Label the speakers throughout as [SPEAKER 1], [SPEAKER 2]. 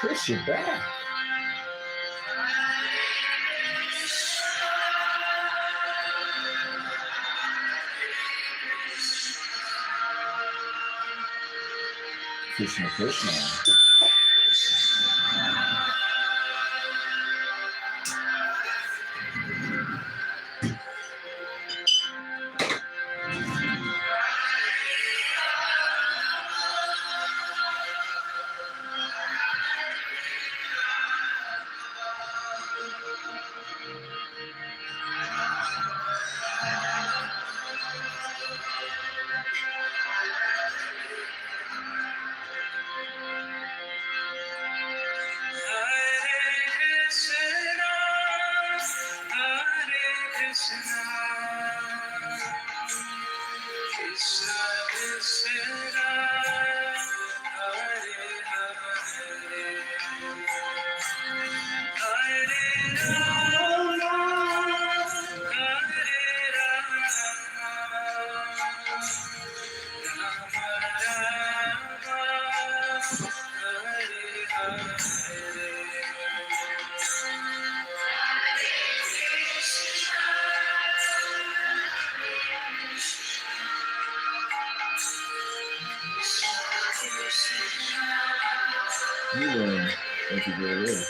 [SPEAKER 1] Chris, you're back. Krishna, Krishna. You learn as you go away.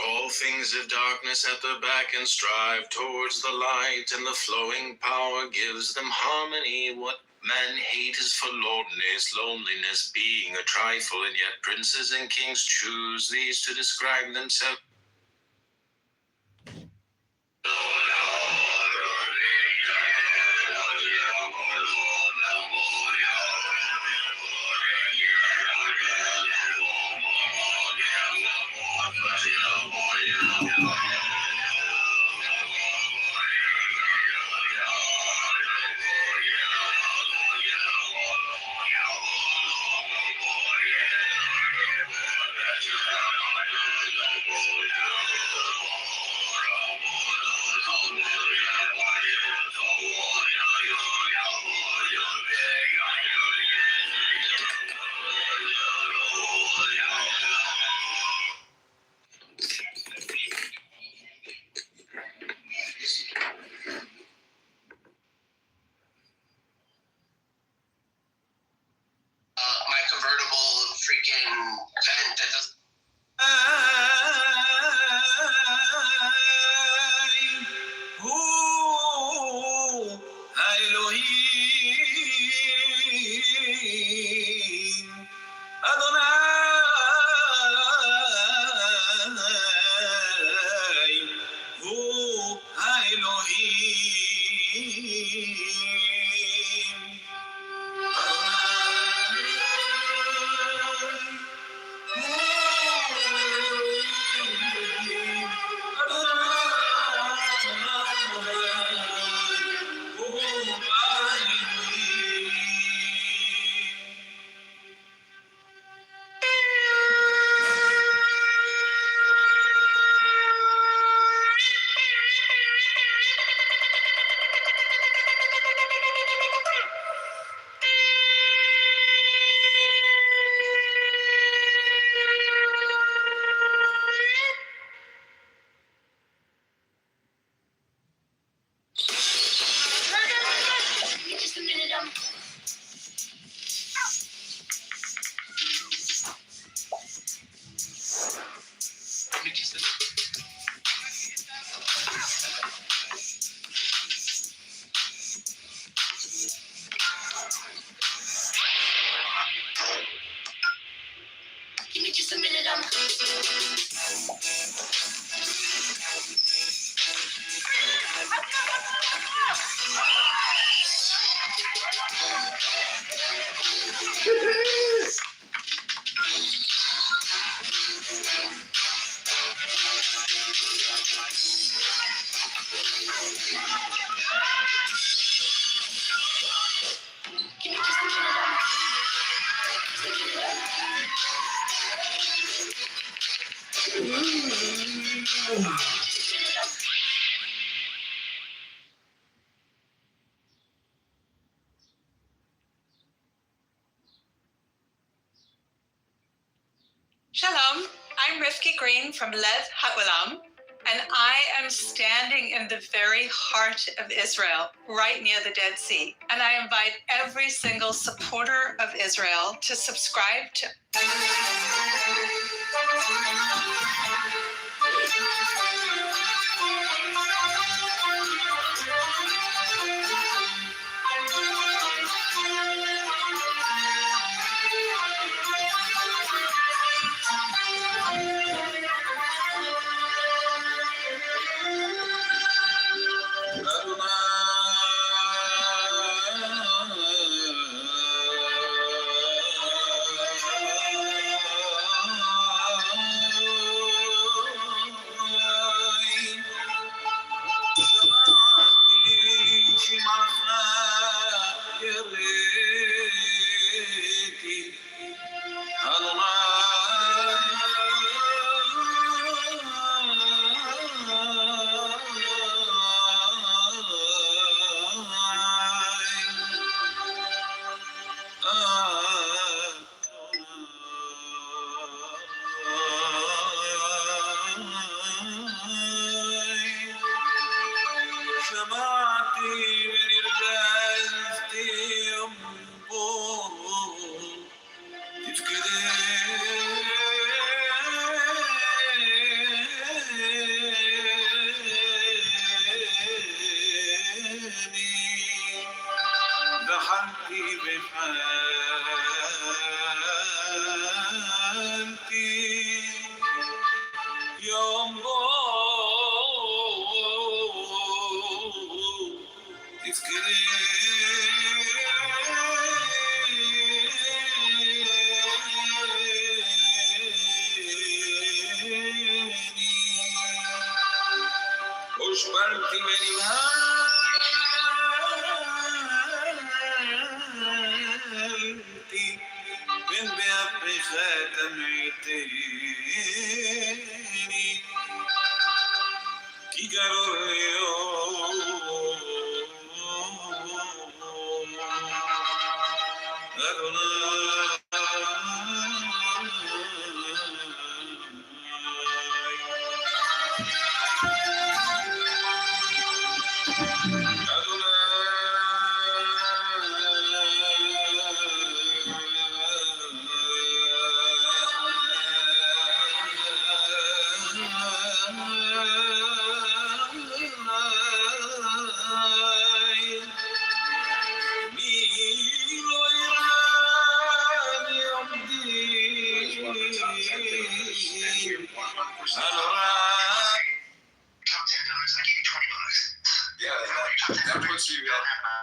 [SPEAKER 2] All things of darkness at the back and strive towards the light, and the flowing power gives them harmony. What men hate is for loneliness being a trifle, and yet princes and kings choose these to describe themselves.
[SPEAKER 3] My convertible freaking vent that doesn't.
[SPEAKER 4] Shalom, I'm Rifki Green from Lev Ha'olam, and I am standing in the very heart of Israel, right near the Dead Sea. And I invite every single supporter of Israel to subscribe to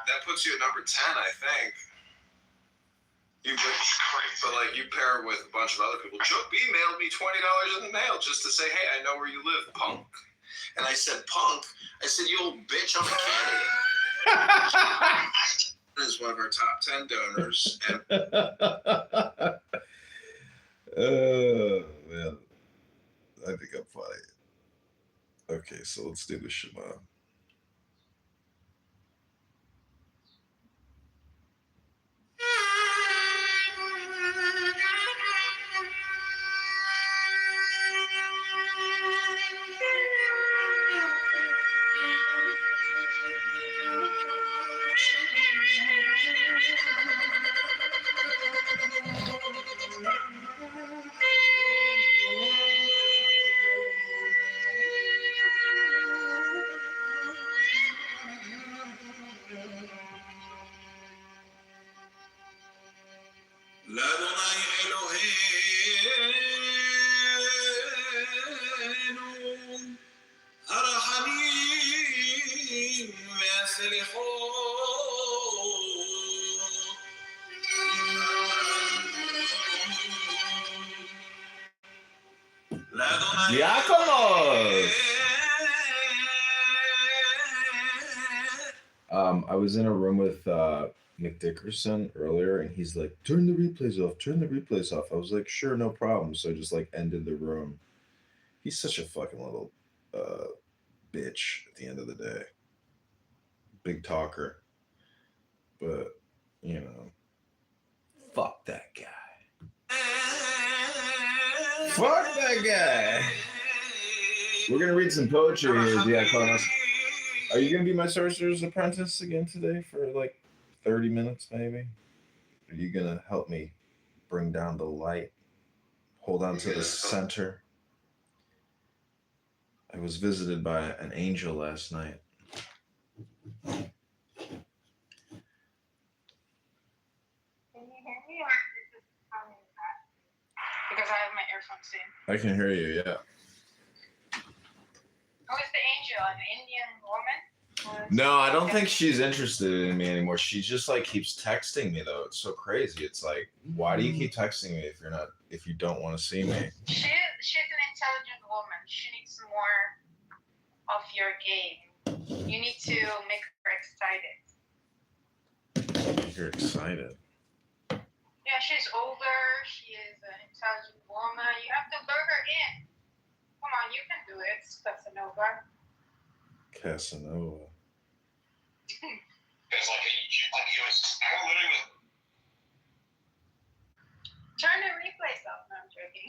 [SPEAKER 2] that puts you at number 10, I think. But like you pair it with a bunch of other people. Joe B mailed me $20 in the mail just to say, "Hey, I know where you live, punk." And I said, "Punk?" I said, "You old bitch, I'm a Canadian." Is one of our top 10 donors. And
[SPEAKER 1] oh man, I think I'm funny. Okay, so let's do the Shema. I was in a room with Nick Dickerson earlier, and he's like, "Turn the replays off. Turn the replays off." I was like, "Sure, no problem." So I just like ended the room. He's such a fucking little bitch at the end of the day. Big talker, but fuck that guy. Fuck that guy. We're gonna read some poetry here, Diakonos. Are you gonna be my sorcerer's apprentice again today for like 30 minutes, maybe? Are you gonna help me bring down the light? Hold on to the center. I was visited by an angel last night.
[SPEAKER 4] Can you hear me, or is this coming back? Because I have my earphones in.
[SPEAKER 1] I can hear you, yeah.
[SPEAKER 4] Who is the angel? An Indian woman?
[SPEAKER 1] No, I don't think she's interested in me anymore. She just like keeps texting me though. It's so crazy. It's like, why do you keep texting me if you don't want to see me?
[SPEAKER 4] She's an intelligent woman. She needs more of your game. You need to make her excited.
[SPEAKER 1] You're excited.
[SPEAKER 4] Yeah, she's older. She is an intelligent woman. You have to lure her in. Come on, you can do it, Casanova.
[SPEAKER 1] Casanova.
[SPEAKER 3] It's like he was literally.
[SPEAKER 4] Turn the replays off. No, I'm joking.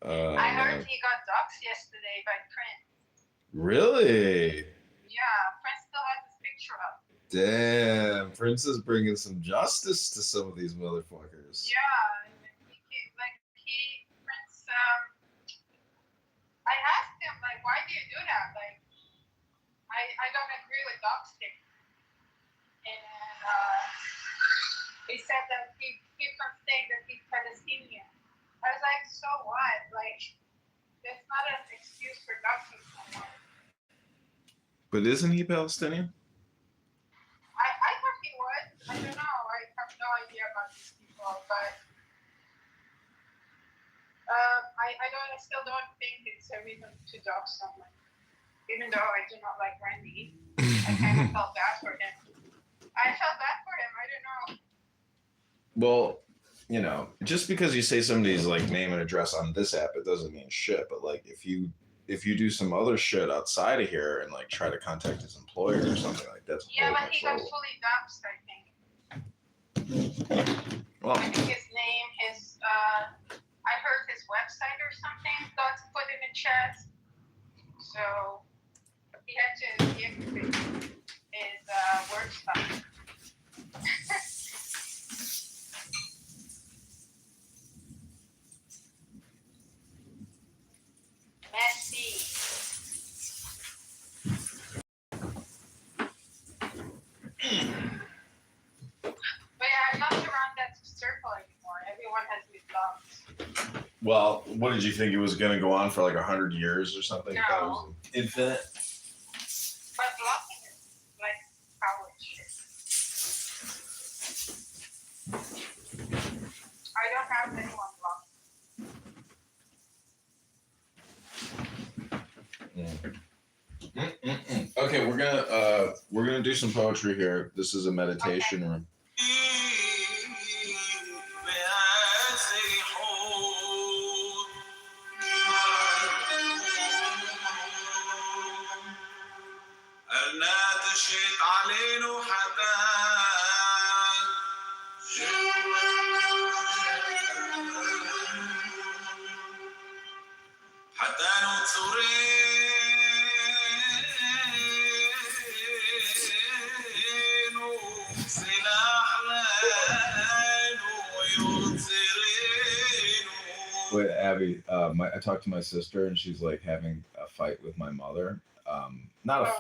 [SPEAKER 4] I heard he got doxxed yesterday by Prince.
[SPEAKER 1] Really?
[SPEAKER 4] Yeah, Prince still has his picture up.
[SPEAKER 1] Damn, Prince is bringing some justice to some of these motherfuckers.
[SPEAKER 4] Yeah, Prince. I asked him, like, why do you do that? Like, I don't agree with doxing. And he said that he keeps on saying that he's Palestinian. I was like, so what? Like, that's not an excuse for doxing someone.
[SPEAKER 1] But isn't he Palestinian?
[SPEAKER 4] I thought he was. I don't know. I have no idea about these people, but I still don't think it's a reason to dox someone. Even though I do not like Randy, I kind of felt bad for him. I don't know.
[SPEAKER 1] Well, you know, just because you say somebody's like name and address on this app, it doesn't mean shit. But like, if you do some other shit outside of here and like try to contact his employer or something like that.
[SPEAKER 4] Yeah, but he got fully doxxed, I think.
[SPEAKER 1] Well,
[SPEAKER 4] I think his name, I heard his website or something got put in the chat. So he had to deactivate his work stuff. Messy. But yeah, I'm not around that circle anymore. Everyone has moved on.
[SPEAKER 1] well, what did you think it was going to go on for like 100 years or something?
[SPEAKER 4] No.
[SPEAKER 1] That was infinite.
[SPEAKER 4] But blocking is like power shit. I don't have anyone blocked.
[SPEAKER 1] Okay, we're gonna do some poetry here. This is a meditation room. Wait, Abby, I talked to my sister and she's like having a fight with my mother. Not a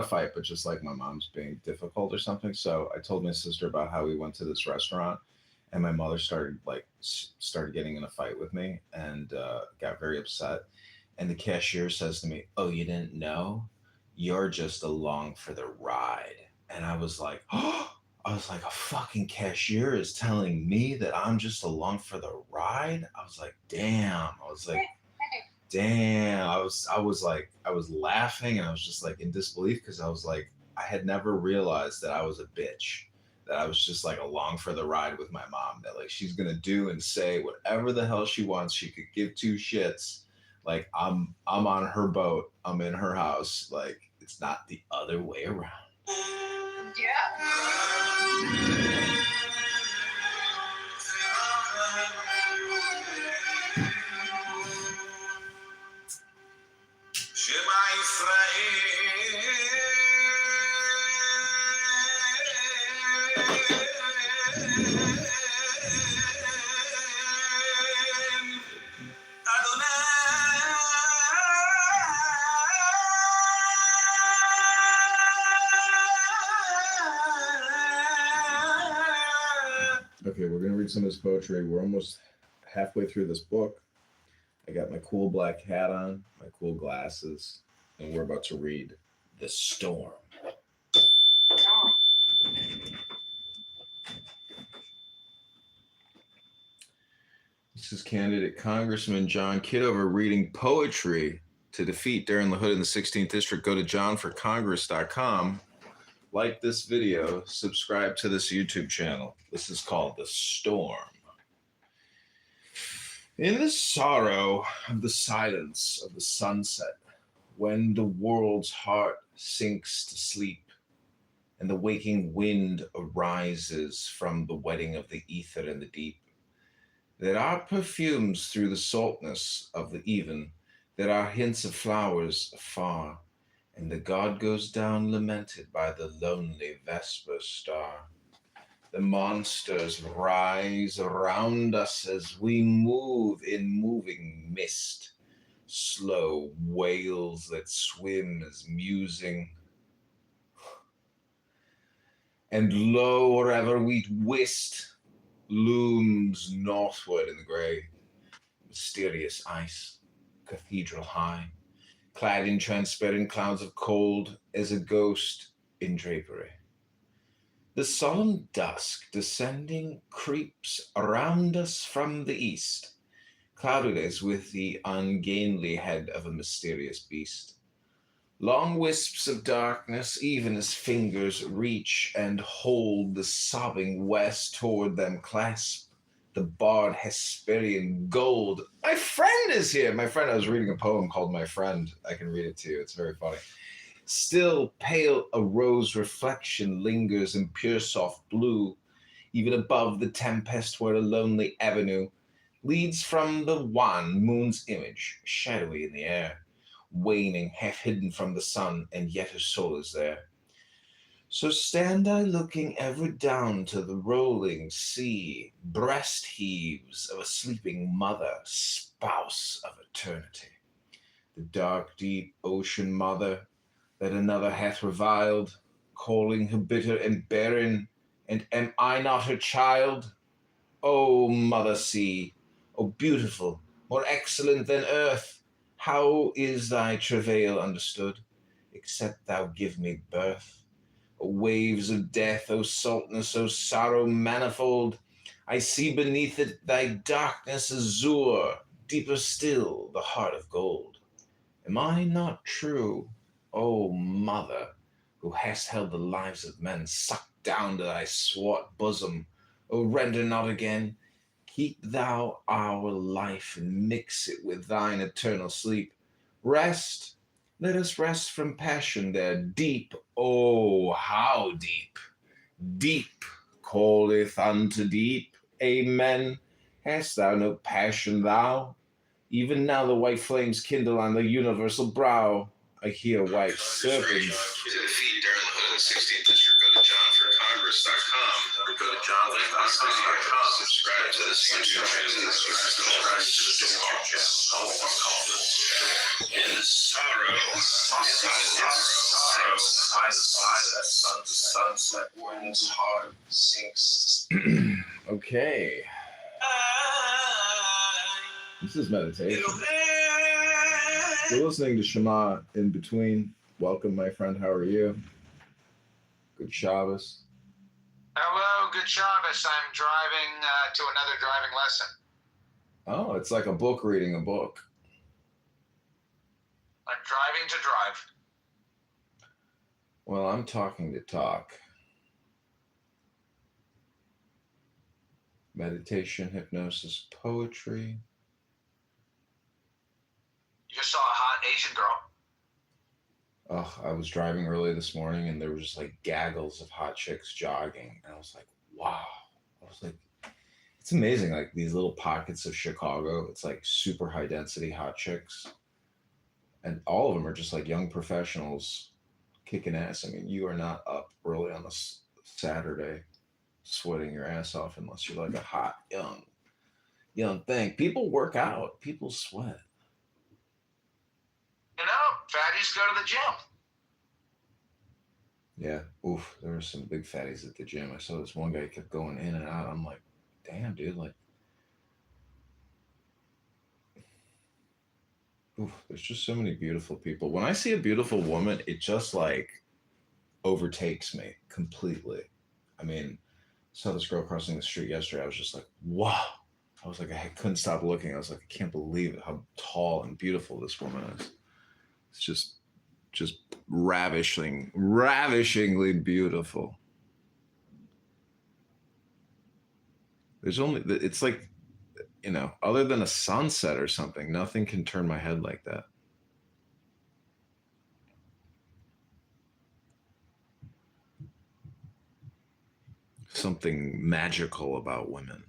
[SPEAKER 1] fight, but just like my mom's being difficult or something. So I told my sister about how we went to this restaurant and my mother started getting in a fight with me and got very upset. And the cashier says to me, "Oh, you didn't know? You're just along for the ride." And I was like, oh, a fucking cashier is telling me that I'm just along for the ride. I was like, damn. I was laughing and I was just like in disbelief because I was like, I had never realized that I was a bitch, that I was just like along for the ride with my mom, that like she's gonna do and say whatever the hell she wants. She could give two shits. Like I'm on her boat. I'm in her house. Like it's not the other way around.
[SPEAKER 4] Yeah.
[SPEAKER 1] Okay, we're going to read some of his poetry. We're almost halfway through this book. I got my cool black hat on, my cool glasses, and we're about to read The Storm. This is candidate Congressman John Kitover reading poetry to defeat Darren LaHood in the 16th District. Go to johnforcongress.com. Like this video, subscribe to this YouTube channel. This is called The Storm. In the sorrow of the silence of the sunset, when the world's heart sinks to sleep, and the waking wind arises from the wedding of the ether and the deep, there are perfumes through the saltness of the even, there are hints of flowers afar, and the god goes down lamented by the lonely vesper star. The monsters rise around us as we move in moving mist, slow whales that swim as musing. And lo, wherever we whist, looms northward in the gray, mysterious ice, cathedral high, clad in transparent clouds of cold as a ghost in drapery. The solemn dusk descending creeps around us from the east, clouded as with the ungainly head of a mysterious beast. Long wisps of darkness, even as fingers reach and hold the sobbing west toward them clasp the barred Hesperian gold. My friend is here. My friend, I was reading a poem called My Friend. I can read it to you. It's very funny. Still pale a rose reflection lingers in pure soft blue, even above the tempest where a lonely avenue leads from the wan moon's image, shadowy in the air, waning, half hidden from the sun, and yet her soul is there. So stand I looking ever down to the rolling sea, breast heaves of a sleeping mother, spouse of eternity. The dark, deep ocean mother that another hath reviled, calling her bitter and barren, and am I not her child? O mother sea, O beautiful, more excellent than earth, how is thy travail understood, except thou give me birth? O waves of death, O saltness, O sorrow manifold, I see beneath it thy darkness azure, deeper still the heart of gold. Am I not true, O mother, who hast held the lives of men sucked down to thy swart bosom? O render not again, keep thou our life and mix it with thine eternal sleep. Rest, let us rest from passion there, deep, oh, how deep, deep calleth unto deep. Amen. Hast thou no passion, thou? Even now the white flames kindle on the universal brow. I hear white serpents.
[SPEAKER 2] To defeat Darren LaHood in the 16th District, go to johnforcongress.com. Go to johnforcongress.com. Subscribe to this YouTube channel. Subscribe to the In the sorrow, the sunset, one's heart sinks.
[SPEAKER 1] Okay. This is meditation. You're listening to Shema in between. Welcome, my friend. How are you? Good Shabbos.
[SPEAKER 5] Hello, good Shabbos. I'm driving to another driving lesson.
[SPEAKER 1] Oh, it's like a book reading a book.
[SPEAKER 5] I'm driving to drive.
[SPEAKER 1] Well, I'm talking to talk. Meditation, hypnosis, poetry.
[SPEAKER 5] You just saw a hot Asian girl.
[SPEAKER 1] Oh, I was driving early this morning and there was just like gaggles of hot chicks jogging. And I was like, wow. I was like, it's amazing. Like these little pockets of Chicago, it's like super high density hot chicks. And all of them are just like young professionals kicking ass. I mean, you are not up early on a Saturday sweating your ass off unless you're like a hot young thing. People work out. People sweat.
[SPEAKER 5] You know, fatties go to the gym.
[SPEAKER 1] Yeah. Oof. There were some big fatties at the gym. I saw this one guy kept going in and out. I'm like, damn, dude. Like, oof. There's just so many beautiful people. When I see a beautiful woman, it just like overtakes me completely. I mean, saw this girl crossing the street yesterday. I was just like, wow. I was like, I couldn't stop looking. I was like, I can't believe it, how tall and beautiful this woman is. It's just ravishingly beautiful. There's only, it's like, other than a sunset or something, nothing can turn my head like that. Something magical about women.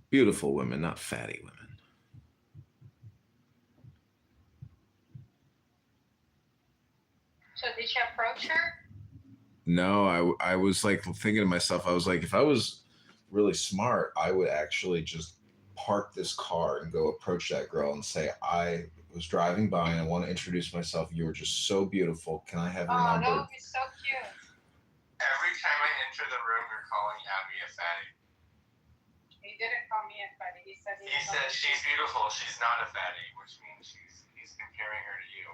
[SPEAKER 1] Beautiful women, not fatty women.
[SPEAKER 4] So did you approach her?
[SPEAKER 1] No, I was like thinking to myself, I was like, if I was really smart, I would actually just park this car and go approach that girl and say, I was driving by and I want to introduce myself. You were just so beautiful. Can I have your number?
[SPEAKER 4] That would be so cute.
[SPEAKER 5] Every time I enter the room, you're calling Abby a fatty.
[SPEAKER 4] He didn't call me a fatty. He said
[SPEAKER 5] He said she's beautiful. She's not a fatty, which means he's comparing her to you.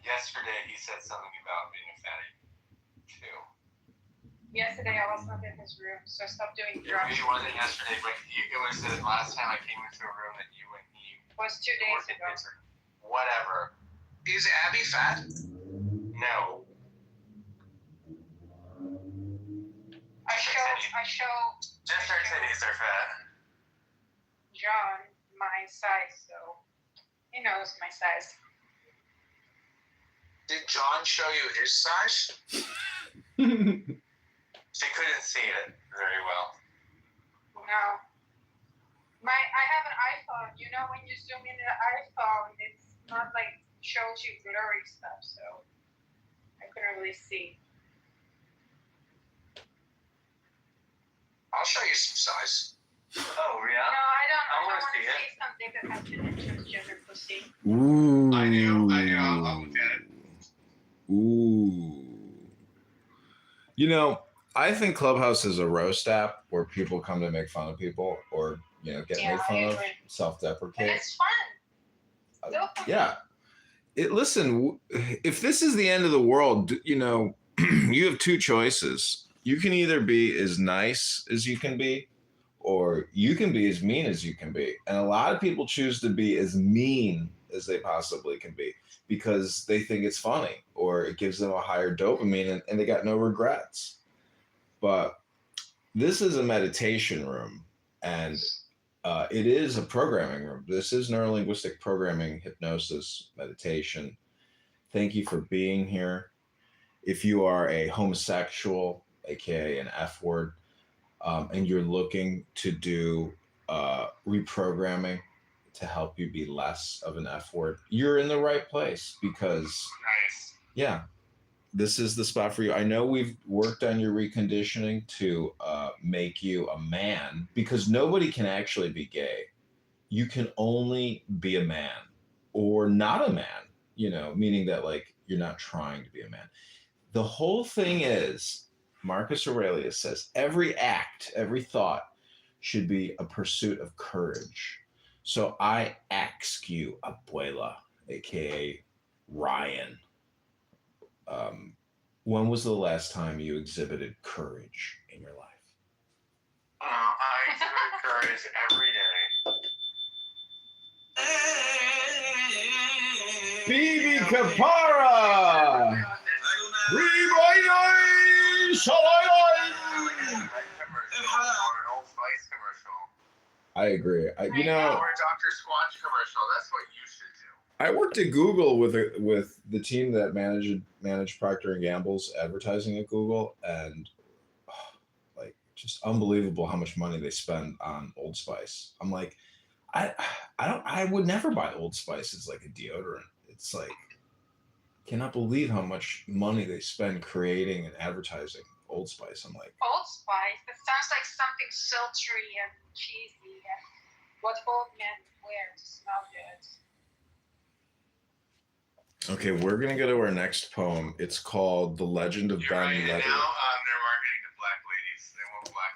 [SPEAKER 5] Yesterday, he said something about being a fatty, too.
[SPEAKER 4] Yesterday I was not in his room, so stop doing drugs.
[SPEAKER 5] Maybe it wasn't yesterday, but it was the last time I came into a room that you and he...
[SPEAKER 4] It was 2 days ago.
[SPEAKER 5] Whatever. Is Abby fat? No.
[SPEAKER 4] I show
[SPEAKER 5] Just her titties are fat.
[SPEAKER 4] John my size, so he knows my size.
[SPEAKER 5] Did John show you his size? She couldn't see it very well.
[SPEAKER 4] No. I have an iPhone. You know, when you zoom into the iPhone, it's not like shows you blurry stuff, so I couldn't really see.
[SPEAKER 5] I'll show you some size. Oh,
[SPEAKER 4] No,
[SPEAKER 5] yeah?
[SPEAKER 4] I
[SPEAKER 5] wanna
[SPEAKER 4] don't want
[SPEAKER 5] see
[SPEAKER 4] to
[SPEAKER 5] it.
[SPEAKER 4] say something that has to do with transgender pussy.
[SPEAKER 1] Ooh.
[SPEAKER 5] I do. I'll look at it.
[SPEAKER 1] Ooh. I think Clubhouse is a roast app where people come to make fun of people or, get made fun of, self-deprecate.
[SPEAKER 4] And it's fun. Still fun.
[SPEAKER 1] Yeah. Listen, if this is the end of the world, you have two choices. You can either be as nice as you can be, or you can be as mean as you can be. And a lot of people choose to be as mean as they possibly can be because they think it's funny or it gives them a higher dopamine and they got no regrets. But this is a meditation room and it is a programming room. This is neurolinguistic programming, hypnosis, meditation. Thank you for being here. If you are a homosexual, aka an F word, and you're looking to do reprogramming to help you be less of an F word, you're in the right place because,
[SPEAKER 5] Nice.
[SPEAKER 1] yeah, this is the spot for you. I know we've worked on your reconditioning to make you a man because nobody can actually be gay. You can only be a man or not a man, meaning that like you're not trying to be a man. The whole thing is, Marcus Aurelius says, every act, every thought should be a pursuit of courage. So I ask you, Abuela, aka Ryan, when was the last time you exhibited courage in your life?
[SPEAKER 5] I exhibit courage every day.
[SPEAKER 1] Bibi Kapara! I agree.
[SPEAKER 5] Or a Dr. Squatch commercial. That's what you should do.
[SPEAKER 1] I worked at Google with the team that managed Procter & Gamble's advertising at Google, and just unbelievable how much money they spend on Old Spice. I'm like, I would never buy Old Spice as like a deodorant. It's like cannot believe how much money they spend creating and advertising Old Spice. I'm like,
[SPEAKER 6] Old Spice. That sounds like something sultry and cheesy and what old men wear to smell good.
[SPEAKER 1] okay, we're gonna go to our next poem. It's called "The Legend of
[SPEAKER 5] You're
[SPEAKER 1] Ben
[SPEAKER 5] right. And
[SPEAKER 1] Levy."
[SPEAKER 5] now they're marketing to black ladies. They want black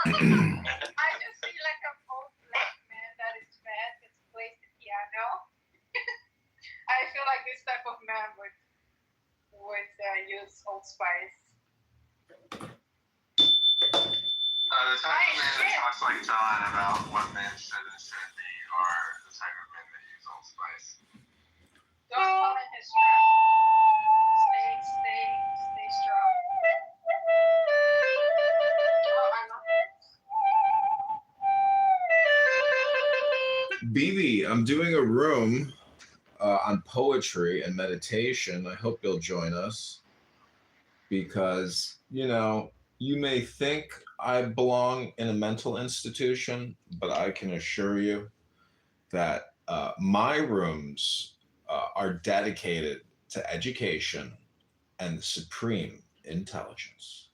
[SPEAKER 6] I just see like an old black man that is fat that plays the piano. I feel like this type of man would use Old Spice.
[SPEAKER 5] The type of men that talks like John about what men should and shouldn't be are the type of men that use Old Spice.
[SPEAKER 6] Don't fall in his trap. Stay strong. Oh, I love this.
[SPEAKER 1] BB, I'm doing a room on poetry and meditation. I hope you'll join us because, you know, you may think I belong in a mental institution, but I can assure you that my rooms are dedicated to education and supreme intelligence.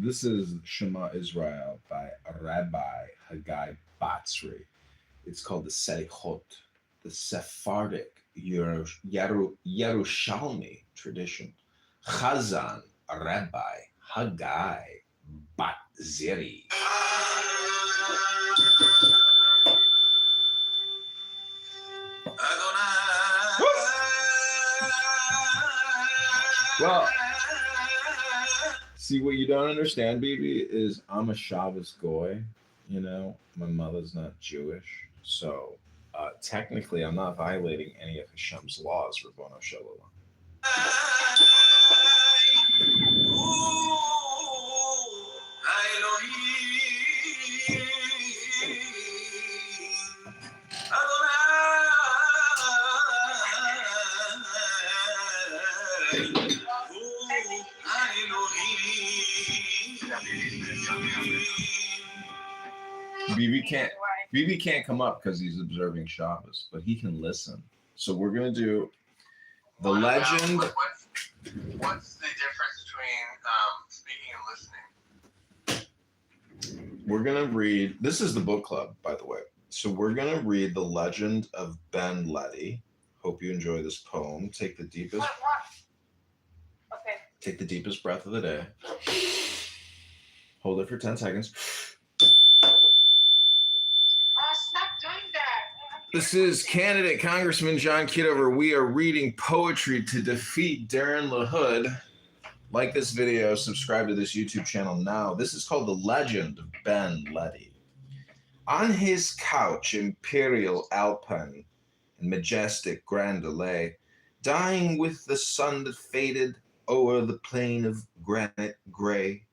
[SPEAKER 1] This is Shema Israel by Rabbi Haggai Batzri. It's called the Selichot, the Sephardic Yerushalmi tradition. Chazan Rabbi Haggai Batzri. Well, see, what you don't understand, BB, is I'm a Shabbos goy. You know, my mother's not Jewish, so technically I'm not violating any of Hashem's laws, Rabbono Shalom. BB can't come up because he's observing Shabbos, but he can listen. So we're gonna do the legend.
[SPEAKER 5] What's the difference between speaking and listening?
[SPEAKER 1] We're gonna read. This is the book club, by the way. So we're gonna read the legend of Ben Levy. Hope you enjoy this poem. Take the deepest.
[SPEAKER 6] What? Okay.
[SPEAKER 1] Take the deepest breath of the day. Hold it for 10 seconds.
[SPEAKER 6] Stop doing that.
[SPEAKER 1] This is candidate Congressman John Kitover. We are reading poetry to defeat Darren LaHood. Like this video, subscribe to this YouTube channel now. This is called The Legend of Ben Levy. On his couch, imperial alpine and majestic Grandelet, dying with the sun that faded o'er the plain of granite gray,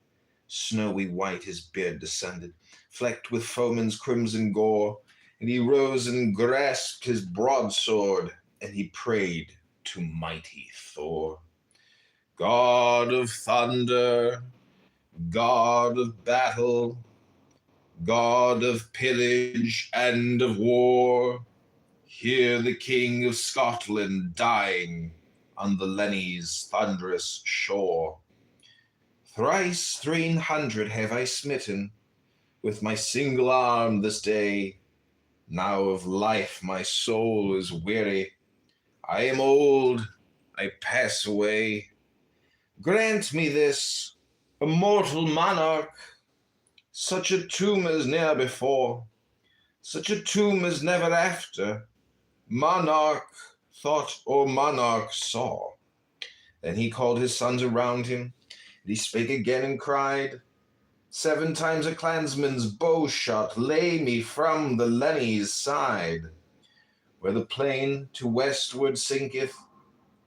[SPEAKER 1] snowy white his beard descended, flecked with foeman's crimson gore, and he rose and grasped his broadsword, and he prayed to mighty Thor. God of thunder, God of battle, God of pillage and of war, hear the King of Scotland dying on the Lenny's thunderous shore. Thrice 300 have I smitten with my single arm this day. Now of life my soul is weary. I am old, I pass away. Grant me this, immortal monarch, such a tomb as ne'er before, such a tomb as never after, monarch thought or monarch saw. Then he called his sons around him, and he spake again and cried, 7 times a clansman's bow shot lay me from the Lenny's side. Where the plain to westward sinketh,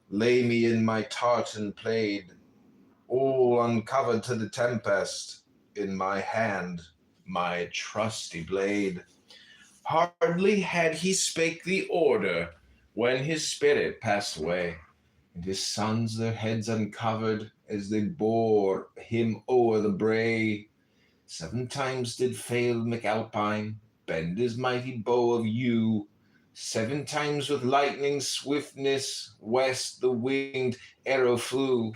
[SPEAKER 1] lay me in my tartan plaid, all uncovered to the tempest, in my hand my trusty blade. Hardly had he spake the order when his spirit passed away, and his sons their heads uncovered as they bore him o'er the brae. 7 times did fail McAlpine bend his mighty bow of yew. 7 times with lightning swiftness west the winged arrow flew.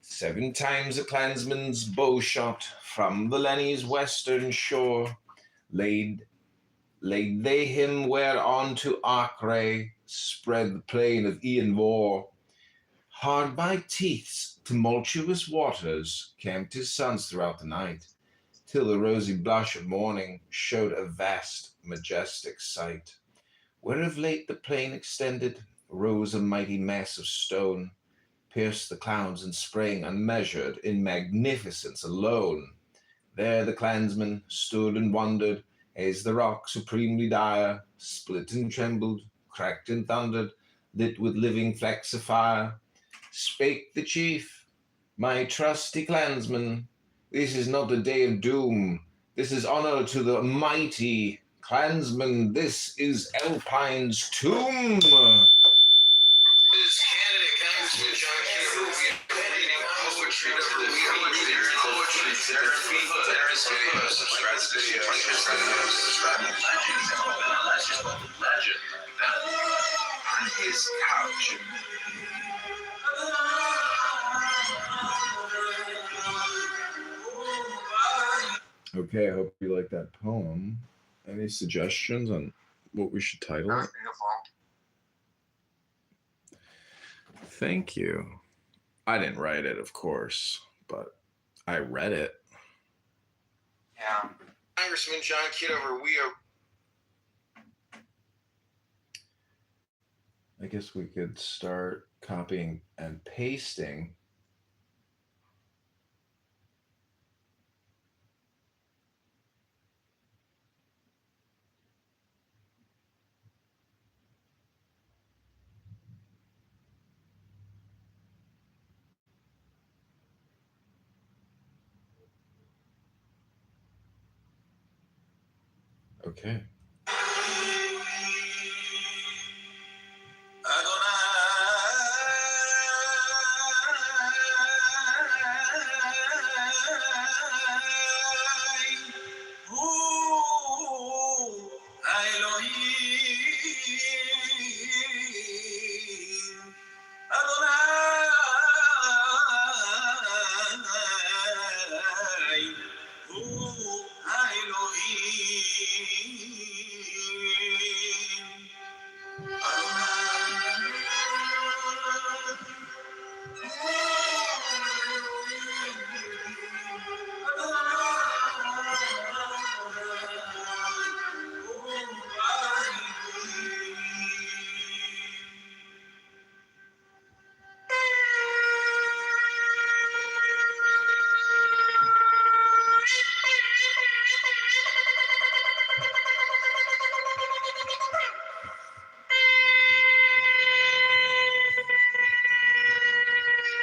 [SPEAKER 1] 7 times a clansman's bow shot from the Lenny's western shore laid they him where on to Achray spread the plain of Ian Vor. Hard by Teeth's tumultuous waters camped his sons throughout the night, till the rosy blush of morning showed a vast, majestic sight. Where of late the plain extended rose a mighty mass of stone, pierced the clouds and sprang unmeasured in magnificence alone. There the clansmen stood and wondered, as the rock supremely dire split and trembled, cracked and thundered, lit with living flecks of fire. Spake the chief, "My trusty clansmen, this is not a day of doom. This is honor to the mighty clansmen. This is Alpine's tomb."
[SPEAKER 2] This candidate Congressman John Kitover, we are reading poetry to their feet. Subscribe to the show. Legend that on his couch.
[SPEAKER 1] Okay, I hope you like that poem. Any suggestions on what we should title
[SPEAKER 5] That
[SPEAKER 1] it?
[SPEAKER 5] was beautiful.
[SPEAKER 1] Thank you. I didn't write it, of course, but I read it.
[SPEAKER 5] Yeah.
[SPEAKER 2] Congressman John Kitover, we are.
[SPEAKER 1] I guess we could start copying and pasting. Okay.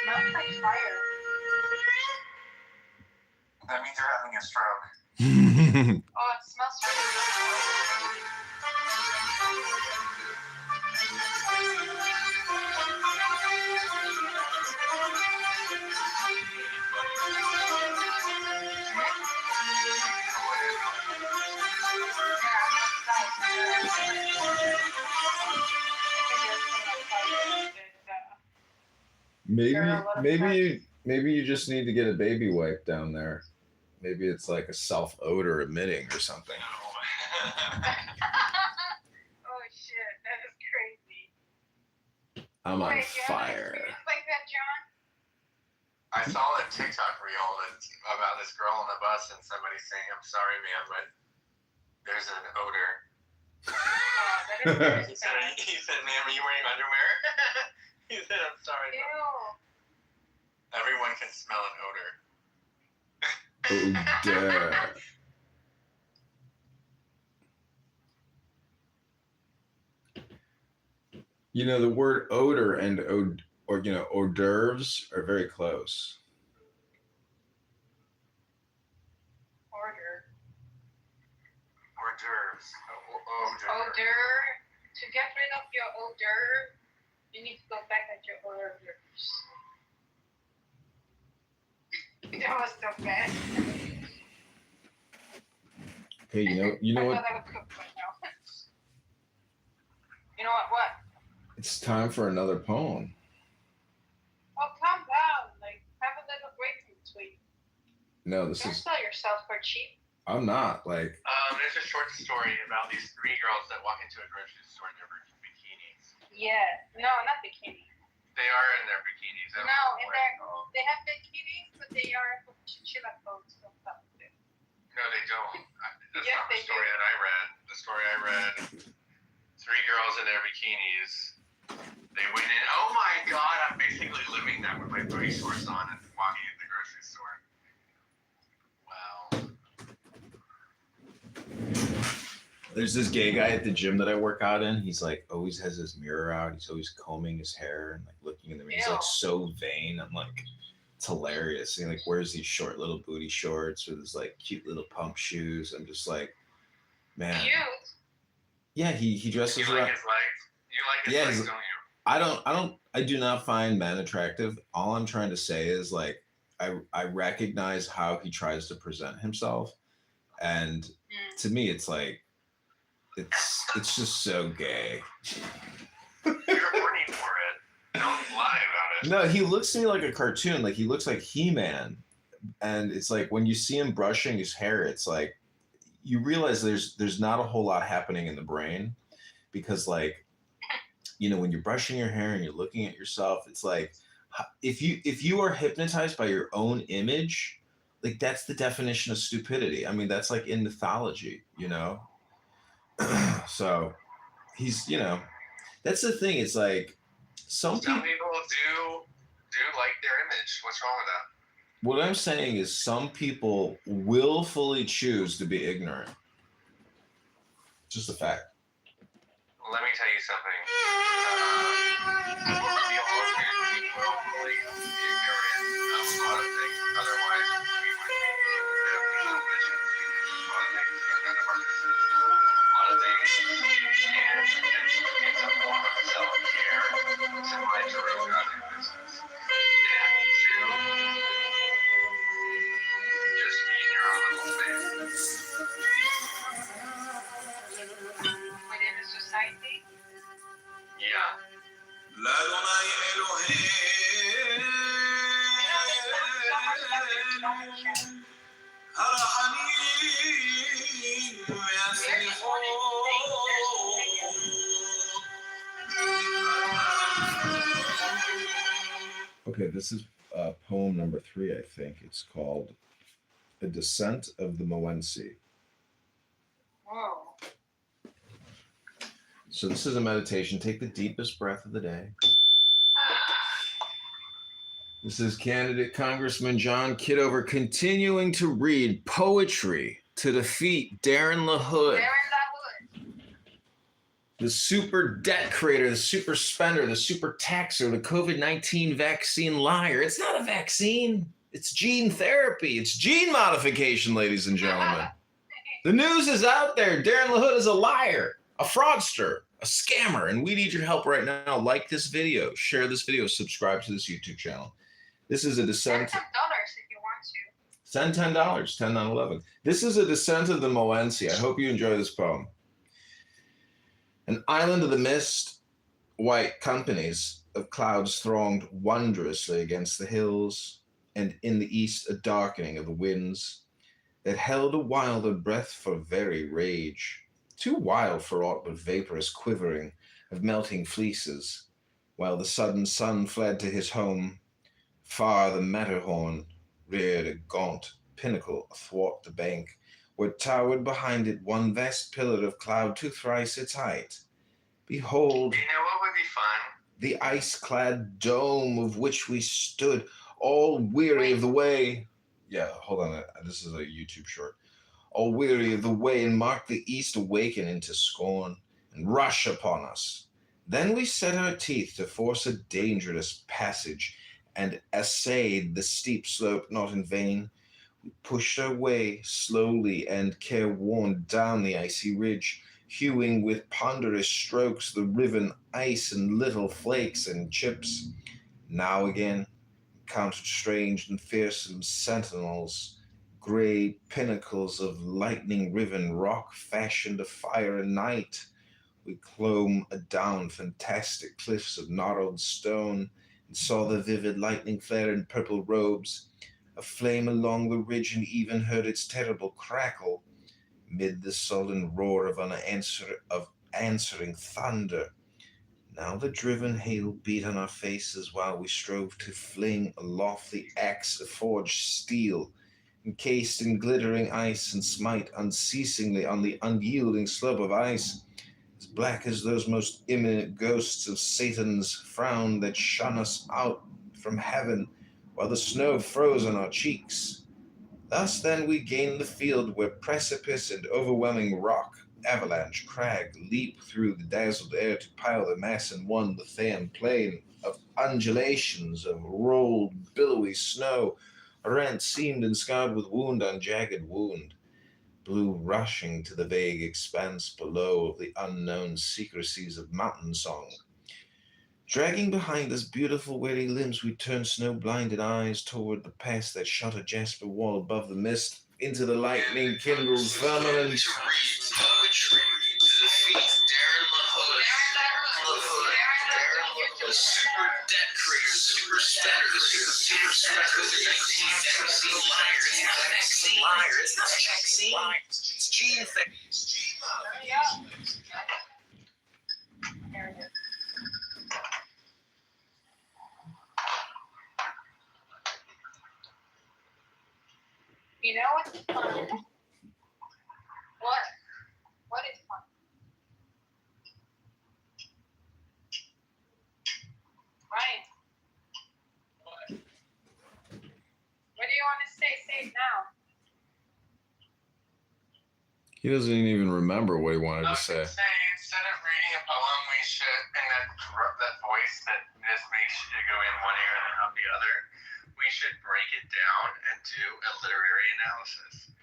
[SPEAKER 6] Smells like fire.
[SPEAKER 5] That means you're having a stroke.
[SPEAKER 6] Oh, it smells really good.
[SPEAKER 1] Maybe you just need to get a baby wipe down there. Maybe it's like a self odor emitting or something.
[SPEAKER 6] Oh shit, that is crazy.
[SPEAKER 1] I'm on
[SPEAKER 6] Wait, you have an
[SPEAKER 1] fire.
[SPEAKER 6] experience like that, John?
[SPEAKER 5] I saw a TikTok reel that's about this girl on the bus and somebody saying, "I'm sorry, ma'am, but there's an odor."
[SPEAKER 6] Oh, that is very
[SPEAKER 5] He said, "Ma'am, are you wearing underwear?" He said, "I'm sorry,
[SPEAKER 6] Ew.
[SPEAKER 5] but everyone can smell an odor."
[SPEAKER 1] Odor. You know, the word odor and hors d'oeuvres are very close.
[SPEAKER 6] Order.
[SPEAKER 5] Hors d'oeuvres.
[SPEAKER 6] Odor. To get rid of your odor, you need to go back at your odors. That was so bad.
[SPEAKER 1] Hey, you know
[SPEAKER 6] I
[SPEAKER 1] what?
[SPEAKER 6] thought I would cook right now. You know what? What?
[SPEAKER 1] It's time for another poem.
[SPEAKER 6] Oh, calm down. Like, have a little break in between.
[SPEAKER 1] No, this
[SPEAKER 6] Don't
[SPEAKER 1] is.
[SPEAKER 6] sell yourself for cheap.
[SPEAKER 1] I'm not like.
[SPEAKER 5] There's a short story about these 3 girls that walk into a grocery store in their bikinis.
[SPEAKER 6] Yeah. No, not bikini.
[SPEAKER 5] They are in their bikinis. I don't
[SPEAKER 6] No,
[SPEAKER 5] know
[SPEAKER 6] in
[SPEAKER 5] what
[SPEAKER 6] their
[SPEAKER 5] it's called.
[SPEAKER 6] they have bikinis, but they are chinchilla coats on top of it.
[SPEAKER 5] No, they don't. That's
[SPEAKER 6] Yes,
[SPEAKER 5] not the
[SPEAKER 6] they
[SPEAKER 5] story
[SPEAKER 6] do.
[SPEAKER 5] that I read. The story I read, 3 girls in their bikinis. They went in. Oh my god, I'm basically living that with my booty shorts on and walking in the grocery store. Wow.
[SPEAKER 1] There's this gay guy at the gym that I work out in. He's like always has his mirror out. He's always combing his hair and like looking in the mirror. He's like
[SPEAKER 6] Ew.
[SPEAKER 1] so vain. I'm like, it's hilarious. He like wears these short little booty shorts with his like cute little pump shoes. I'm just like, man.
[SPEAKER 6] Cute.
[SPEAKER 1] Yeah, he
[SPEAKER 5] You
[SPEAKER 1] dresses
[SPEAKER 5] like
[SPEAKER 1] around.
[SPEAKER 5] his legs? You like his
[SPEAKER 1] Yeah,
[SPEAKER 5] legs,
[SPEAKER 1] his-
[SPEAKER 5] don't you?
[SPEAKER 1] I do not find men attractive. All I'm trying to say is like I recognize how he tries to present himself. And to me it's like it's just so gay.
[SPEAKER 5] You're horny for it. Don't lie about it.
[SPEAKER 1] No, he looks to me like a cartoon. Like he looks like He-Man. And it's like when you see him brushing his hair, it's like you realize there's not a whole lot happening in the brain because like when you're brushing your hair and you're looking at yourself, it's like if you are hypnotized by your own image, like that's the definition of stupidity. I mean, that's like in mythology, So he's, that's the thing. It's like some
[SPEAKER 5] Some
[SPEAKER 1] people.
[SPEAKER 5] people do like their image. What's wrong with that?
[SPEAKER 1] What I'm saying is some people willfully choose to be ignorant. Just a fact.
[SPEAKER 5] Let me tell you something. We all choose to be willfully ignorant of a lot of things. Otherwise, we would be vicious. A lot of things are none of our business. A lot of things, and it's a form of self-care to mind your own goddamn business. And to just be in your own little space.
[SPEAKER 6] Within the society.
[SPEAKER 5] Yeah.
[SPEAKER 1] Okay, this is poem number 3, I think. It's called A Descent of the Moensi.
[SPEAKER 6] Whoa.
[SPEAKER 1] So this is a meditation. Take the deepest breath of the day. This is candidate Congressman John Kitover continuing to read poetry to defeat Darren LaHood,
[SPEAKER 6] They're in that hood.
[SPEAKER 1] the super debt creator, the super spender, the super taxer, the COVID-19 vaccine liar. It's not a vaccine. It's gene therapy. It's gene modification, ladies and gentlemen. The news is out there. Darren LaHood is a liar, a fraudster, a scammer, and we need your help right now. Like this video, share this video, subscribe to this YouTube channel. This is a descent.
[SPEAKER 6] Send $10 if you want to.
[SPEAKER 1] Send $10, 10 on 11. This is a descent of the Moensi. I hope you enjoy this poem. An island of the mist, white companies of clouds thronged wondrously against the hills, and in the east a darkening of the winds that held a wilder breath for very rage, too wild for aught but vaporous quivering of melting fleeces, while the sudden sun fled to his home. Far the Matterhorn reared a gaunt pinnacle athwart the bank, where towered behind it one vast pillar of cloud 2 thrice its height. Behold,
[SPEAKER 5] You know what would be fun?
[SPEAKER 1] the ice-clad dome of which we stood, all weary of the way. Yeah, hold on. This is a YouTube short. All weary of the way, and mark the east awaken into scorn and rush upon us. Then we set our teeth to force a dangerous passage and essayed the steep slope not in vain. We pushed our way slowly and careworn down the icy ridge, hewing with ponderous strokes the riven ice in little flakes and chips. Now again, encountered strange and fearsome sentinels, grey pinnacles of lightning-riven rock fashioned of fire and night. We clomb adown fantastic cliffs of gnarled stone, and saw the vivid lightning flare in purple robes, aflame along the ridge, and even heard its terrible crackle, mid the sullen roar of answering thunder. Now the driven hail beat on our faces while we strove to fling aloft the axe of forged steel, encased in glittering ice, and smite unceasingly on the unyielding slope of ice, as black as those most imminent ghosts of Satan's frown that shun us out from heaven, while the snow froze on our cheeks. Thus then we gained the field where precipice and overwhelming rock, avalanche, crag leap through the dazzled air to pile the mass in one Lethean plain of undulations of rolled, billowy snow, rent, seamed, and scarred with wound on jagged wound, blue rushing to the vague expanse below of the unknown secrecies of mountain song. Dragging behind us beautiful weary limbs, we turned snow-blinded eyes toward the past that shot a jasper wall above the mist, into the lightning-kindled firmament.
[SPEAKER 2] To read poetry, to defeat Darren LaHood. The super debt creators, super spenders, super COVID-19 vaccine liars. It's not vaccine. It's gene therapy. It's gene
[SPEAKER 6] Hurry up. There it is. You know what's fun? What? What is fun? Ryan. What do you want to say? Say it now.
[SPEAKER 1] He doesn't even remember what he wanted
[SPEAKER 5] I
[SPEAKER 1] to
[SPEAKER 5] was
[SPEAKER 1] say.
[SPEAKER 5] gonna say, instead of reading a poem, we should, in that voice that just makes you go in one ear and out the other, we should break it down and do a literary analysis.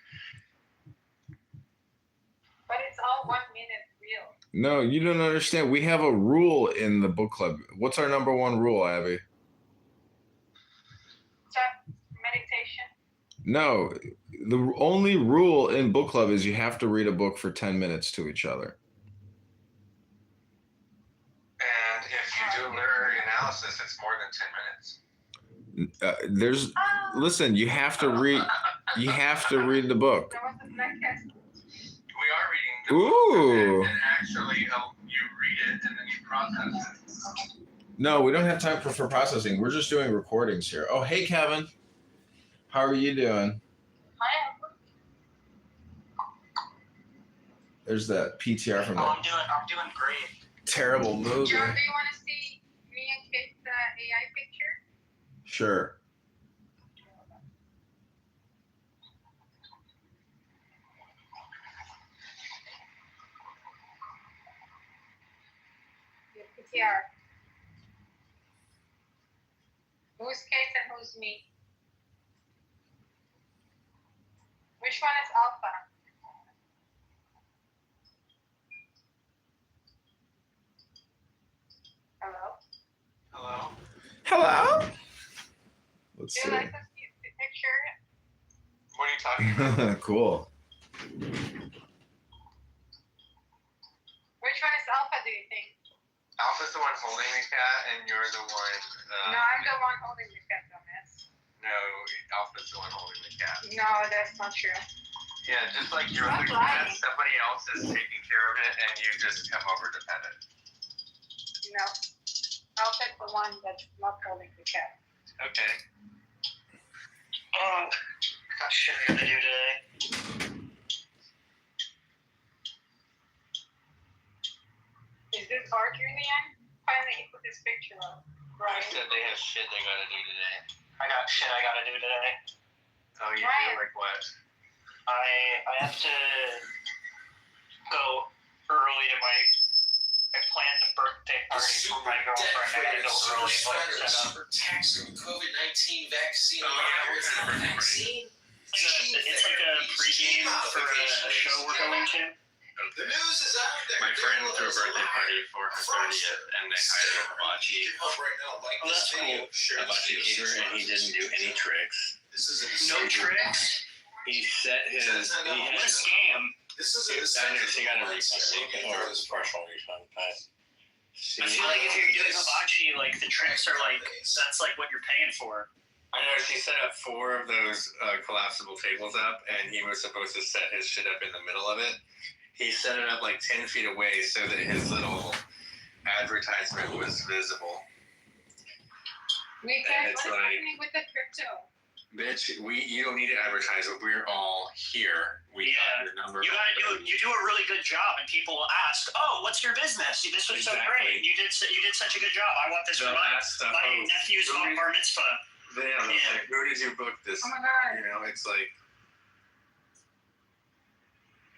[SPEAKER 6] But it's all 1 minute real.
[SPEAKER 1] No, you don't understand. We have a rule in the book club. What's our number one rule, Abby?
[SPEAKER 6] So, meditation.
[SPEAKER 1] No, the only rule in book club is you have to read a book for 10 minutes to each other.
[SPEAKER 5] And if you do literary analysis, it's more than 10 minutes.
[SPEAKER 1] Listen, you have to read the book.
[SPEAKER 6] There was a black cat.
[SPEAKER 5] We are reading the
[SPEAKER 1] Ooh.
[SPEAKER 5] book, and actually you read it and then you process it.
[SPEAKER 1] No, we don't have time for processing. We're just doing recordings here. Oh, hey, Kevin. How are you doing?
[SPEAKER 6] Hi.
[SPEAKER 1] There's that PTR from
[SPEAKER 7] I'm
[SPEAKER 1] the
[SPEAKER 7] doing great.
[SPEAKER 1] terrible movie.
[SPEAKER 6] John, do you want to see me and Kate's AI picture?
[SPEAKER 1] Sure.
[SPEAKER 6] Your PTR. Who's Kate and who's me? Which one is Alpha? Hello?
[SPEAKER 5] Hello?
[SPEAKER 1] Hello? Let's
[SPEAKER 6] Do
[SPEAKER 1] see.
[SPEAKER 6] you like to see the picture?
[SPEAKER 5] What are you talking about?
[SPEAKER 1] Cool.
[SPEAKER 6] Which one is Alpha, do you think?
[SPEAKER 5] Alpha's the one holding the cat, and you're the one.
[SPEAKER 6] No, I'm the one holding the cat, dumbass.
[SPEAKER 5] No, Alpha's the one holding the cat.
[SPEAKER 6] No, that's not true.
[SPEAKER 5] Yeah, just like you're
[SPEAKER 6] Stop
[SPEAKER 5] the
[SPEAKER 6] lying.
[SPEAKER 5] cat, somebody else is taking care of it, and you just come over to pet it.
[SPEAKER 6] No. Alpha's the one that's not holding the cat.
[SPEAKER 5] Okay.
[SPEAKER 7] Oh, got shit I gotta do today.
[SPEAKER 6] Is this Arthur in the end? Finally, he put this picture up.
[SPEAKER 5] Right. Said they have shit they gotta do today.
[SPEAKER 7] I got shit I gotta do today.
[SPEAKER 5] Oh, you
[SPEAKER 6] Ryan.
[SPEAKER 5] feel like what?
[SPEAKER 7] I have to go early to my planned birthday party for my girlfriend. I gotta go early to set up.
[SPEAKER 2] taxing COVID-19 vaccine.
[SPEAKER 5] Oh, yeah,
[SPEAKER 2] What's
[SPEAKER 5] you're
[SPEAKER 2] the
[SPEAKER 5] gonna
[SPEAKER 2] vaccine?
[SPEAKER 7] It's like a pregame for a show we're going to.
[SPEAKER 2] The news is out there.
[SPEAKER 5] My friend threw a birthday party for her 30th, and they hired a hibachi.
[SPEAKER 7] Oh, that's cool.
[SPEAKER 5] Hibachi caterer, and he didn't do any tricks.
[SPEAKER 2] This is
[SPEAKER 7] No tricks.
[SPEAKER 5] He set his.
[SPEAKER 7] What a scam.
[SPEAKER 2] This is
[SPEAKER 5] She got a refund or a partial refund, but
[SPEAKER 7] I feel like if you're doing hibachi, like the tricks are like that's like what you're paying for.
[SPEAKER 5] I know she set up 4 of those collapsible tables up, and he was supposed to set his shit up in the middle of it. He set it up like 10 feet away so that his little advertisement was visible.
[SPEAKER 6] Wait,
[SPEAKER 5] And
[SPEAKER 6] guys,
[SPEAKER 5] it's
[SPEAKER 6] what's
[SPEAKER 5] like-
[SPEAKER 6] happening with the crypto?
[SPEAKER 5] Bitch, you don't need to advertise it. We're all here. We have your number.
[SPEAKER 7] You do a really good job, and people will ask, "Oh, what's your business? This was so
[SPEAKER 5] Exactly.
[SPEAKER 7] great. You did such a good job. I want this for
[SPEAKER 5] They'll
[SPEAKER 7] my
[SPEAKER 5] ask the host,
[SPEAKER 7] nephew's
[SPEAKER 5] who
[SPEAKER 7] bar mitzvah."
[SPEAKER 5] Yeah,
[SPEAKER 7] Yeah.
[SPEAKER 5] like, who did you book this?
[SPEAKER 6] Oh my god.
[SPEAKER 5] You know, it's like,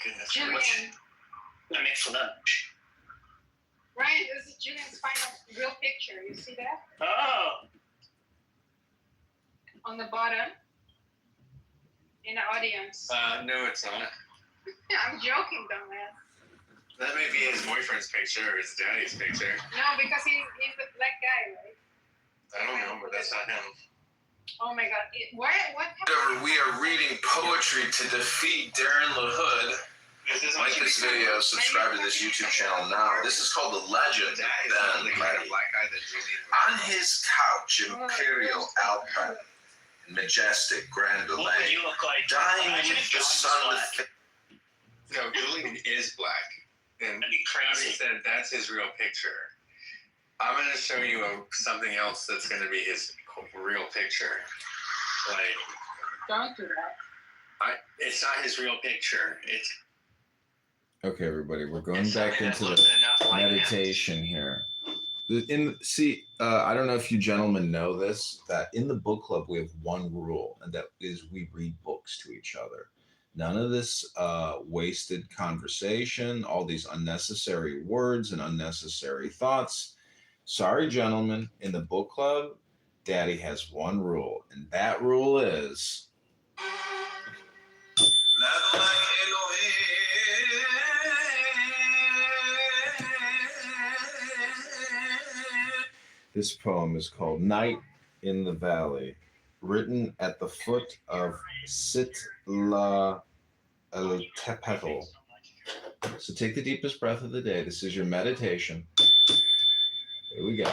[SPEAKER 5] goodness
[SPEAKER 6] Julian.
[SPEAKER 5] gracious.
[SPEAKER 7] I make for lunch.
[SPEAKER 6] Ryan, this is Julian's final real picture. You see that?
[SPEAKER 7] Oh,
[SPEAKER 6] On the bottom. In the audience.
[SPEAKER 5] No, it's not.
[SPEAKER 6] I'm joking though, man.
[SPEAKER 5] That may be his boyfriend's picture or his daddy's picture.
[SPEAKER 6] No, because he's the black guy, right?
[SPEAKER 5] I don't know, but that's not him.
[SPEAKER 6] Oh my god. What happened?
[SPEAKER 2] Whatever, we are reading poetry to defeat Darren LaHood.
[SPEAKER 5] This is
[SPEAKER 2] Like this video, subscribe to this YouTube channel now. This is called The Legend
[SPEAKER 5] The
[SPEAKER 2] of Ben
[SPEAKER 5] kind of
[SPEAKER 2] Letty.
[SPEAKER 5] black guy that Julian.
[SPEAKER 2] On his couch, imperial, alpine, majestic, grand
[SPEAKER 7] what would you look like?
[SPEAKER 2] dying
[SPEAKER 7] Imagine
[SPEAKER 2] with
[SPEAKER 7] if
[SPEAKER 2] the
[SPEAKER 7] John
[SPEAKER 2] sun.
[SPEAKER 7] was black.
[SPEAKER 5] No, Julian is black. And
[SPEAKER 7] That'd be crazy.
[SPEAKER 5] Travis said that's his real picture. I'm going to show you something else that's going to be his real picture. Like,
[SPEAKER 6] Don't do that.
[SPEAKER 5] it's not his real picture. It's
[SPEAKER 1] Okay, everybody, we're going
[SPEAKER 5] it's
[SPEAKER 1] back
[SPEAKER 5] something
[SPEAKER 1] into
[SPEAKER 5] that
[SPEAKER 1] the
[SPEAKER 5] looks enough like him.
[SPEAKER 1] meditation here. I don't know if you gentlemen know this, that in the book club we have one rule, and that is we read books to each other. None of this wasted conversation, all these unnecessary words and unnecessary thoughts. Sorry, gentlemen, in the book club, Daddy has one rule, and that rule is this poem is called Night in the Valley, written at the foot of Sitla El Tepetel. So take the deepest breath of the day. This is your meditation. Here we go.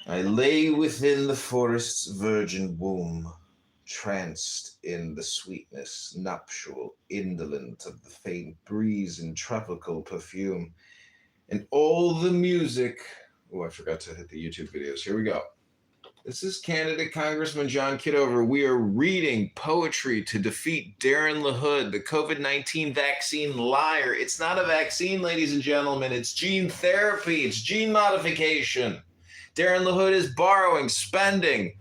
[SPEAKER 1] I lay within the forest's virgin womb, tranced in the sweetness nuptial, indolent of the faint breeze and tropical perfume, and all the music. Oh, I forgot to hit the YouTube videos. Here we go. This is candidate Congressman John Kitover. We are reading poetry to defeat Darren LaHood, the COVID-19 vaccine liar. It's not a vaccine, ladies and gentlemen. It's gene therapy. It's gene modification. Darren LaHood is borrowing, spending,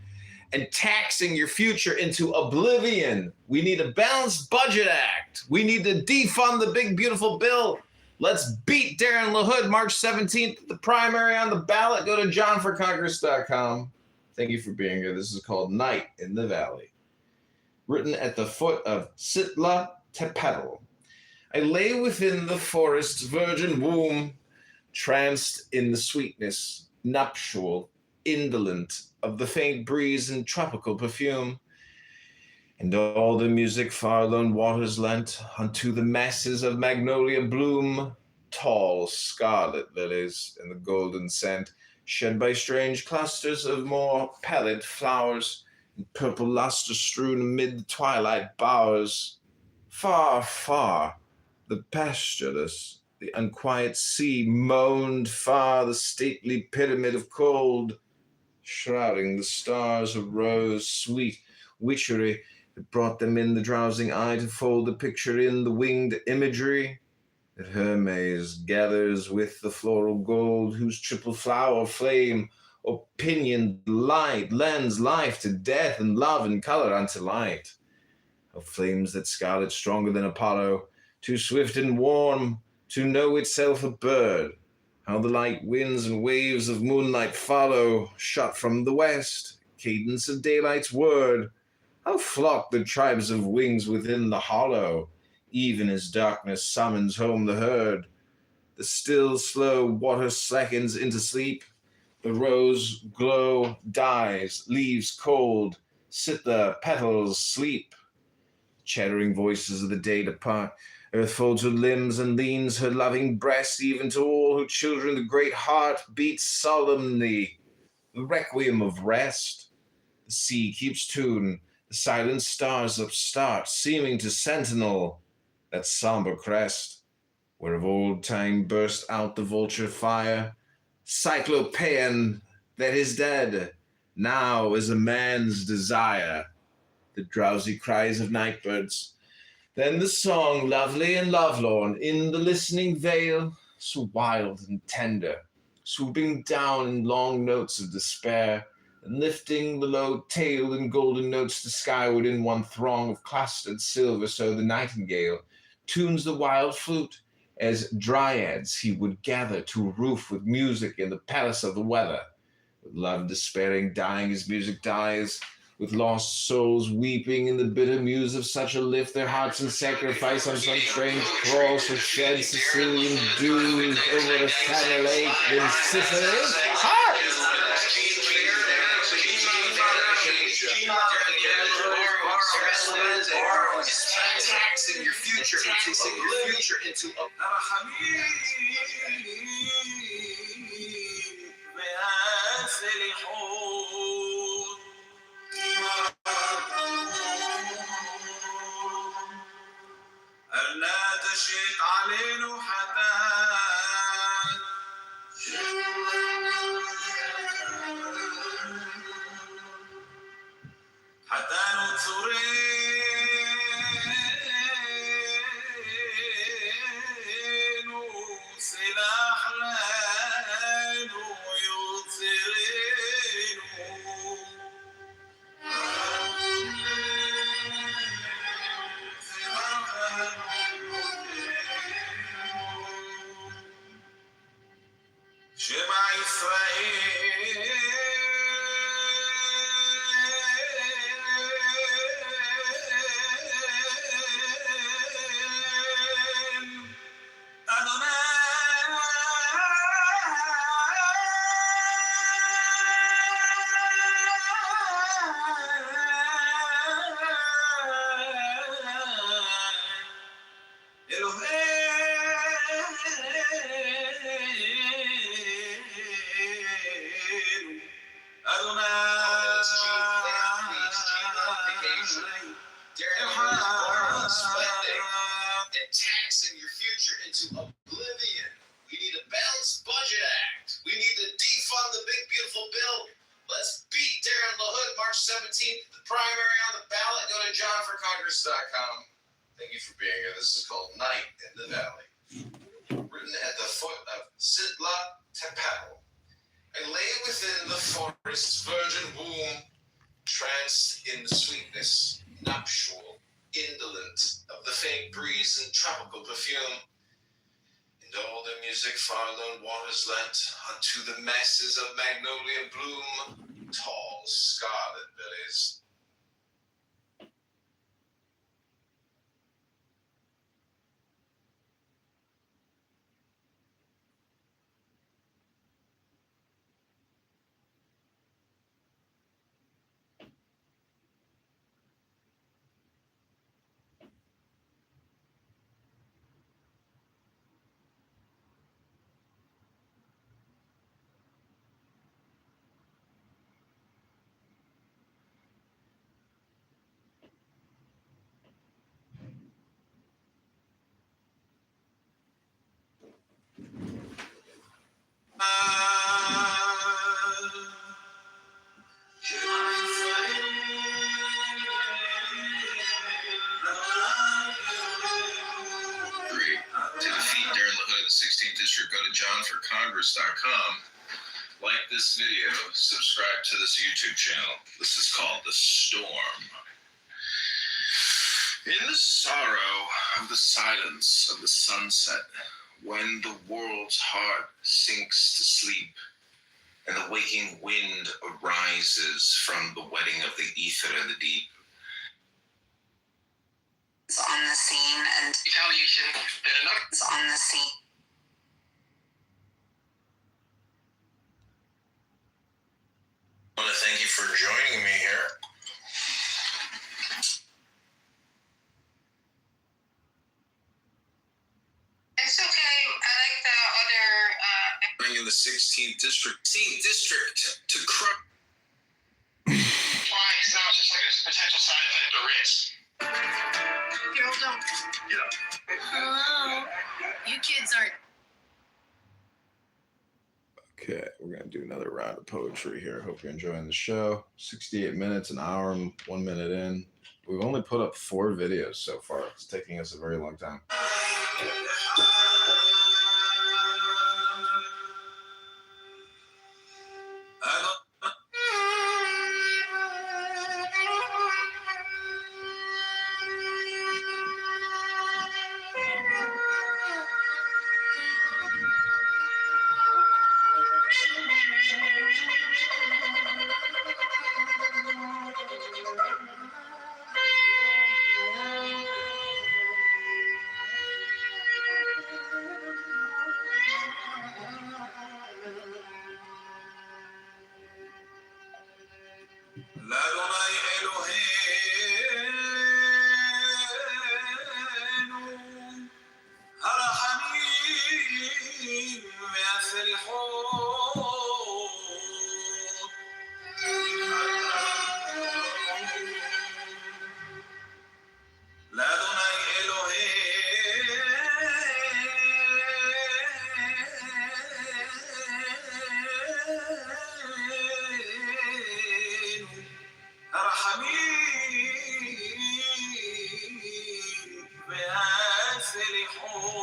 [SPEAKER 1] and taxing your future into oblivion. We need a balanced budget act. We need to defund the big, beautiful bill. Let's beat Darren LaHood March 17th, the primary on the ballot. Go to johnforcongress.com. Thank you for being here. This is called Night in the Valley. Written at the foot of Sitla Tepetel. I lay within the forest's virgin womb, tranced in the sweetness, nuptial, indolent of the faint breeze and tropical perfume. And all the music far lone waters lent unto the masses of magnolia bloom, tall scarlet lilies in the golden scent, shed by strange clusters of more pallid flowers, and purple luster strewn amid the twilight bowers. Far, far, the pastureless, the unquiet sea moaned far the stately pyramid of cold, shrouding the stars of rose, sweet witchery that brought them in the drowsing eye to fold the picture in the winged imagery that Hermes gathers with the floral gold, whose triple flower flame or pinioned light lends life to death and love and color unto light. Of flames that scarlet stronger than Apollo, too swift and warm to know itself a bird. How the light winds and waves of moonlight follow, shot from the west, cadence of daylight's word. How flock the tribes of wings within the hollow, even as darkness summons home the herd. The still, slow water slackens into sleep. The rose glow dies, leaves cold, sit the petals sleep. Chattering voices of the day depart. Earth folds her limbs and leans her loving breast, even to all her children the great heart beats solemnly, the requiem of rest. The sea keeps tune, the silent stars upstart, seeming to sentinel that somber crest, where of old time burst out the vulture fire, Cyclopean that is dead, now is a man's desire. The drowsy cries of nightbirds, then the song, lovely and lovelorn, in the listening vale, so wild and tender, swooping down in long notes of despair, and lifting the low-tailed and golden notes to skyward in one throng of clustered silver, so the nightingale tunes the wild flute, as dryads he would gather to a roof with music in the palace of the weather. With love despairing, dying as music dies, with lost souls weeping in the bitter muse of such a lift, their hearts in sacrifice on some strange crawl, so shed Sicilian dews over the Saturn lake in Sicily's heart.
[SPEAKER 2] Taxing your future into أنا تشيت علينا حتى نتصرين سلاح لين ويصيرين شمع إسرائيل taxing your future into oblivion. We need a balanced budget act. We need to defund the big beautiful bill. Let's beat Darren LaHood March 17th. The primary on the ballot. Go to johnforcongress.com. Thank you for being here. This is called Night in the Valley. Written at the foot of Sitla Tepal. I lay within the forest's virgin womb, tranced in the sweetness, nuptial, indolent of the faint breeze and tropical perfume. And all the music far lone waters lent unto the masses of magnolia bloom, tall scarlet lilies. To defeat Darren LaHood in the 16th District, go to johnforcongress.com. Like this video, subscribe to this YouTube channel. This is called The Storm. In the sorrow of the silence of the sunset, when the world's heart sinks to sleep, and the waking wind arises from the wetting of the ether and the deep,
[SPEAKER 3] on the scene and retaliation been enough on the scene.
[SPEAKER 2] I want to thank you for joining me here.
[SPEAKER 3] It's okay. I like the other.
[SPEAKER 2] Running in the 16th district to crush.
[SPEAKER 3] Why? Because now it's just like a potential side effect or risk. Girl, don't. Hello. You kids aren't.
[SPEAKER 1] Okay, we're gonna do another round of poetry here. Hope you're enjoying the show. 68 minutes, an hour and 1 minute in. We've only put up 4 videos so far. It's taking us a very long time.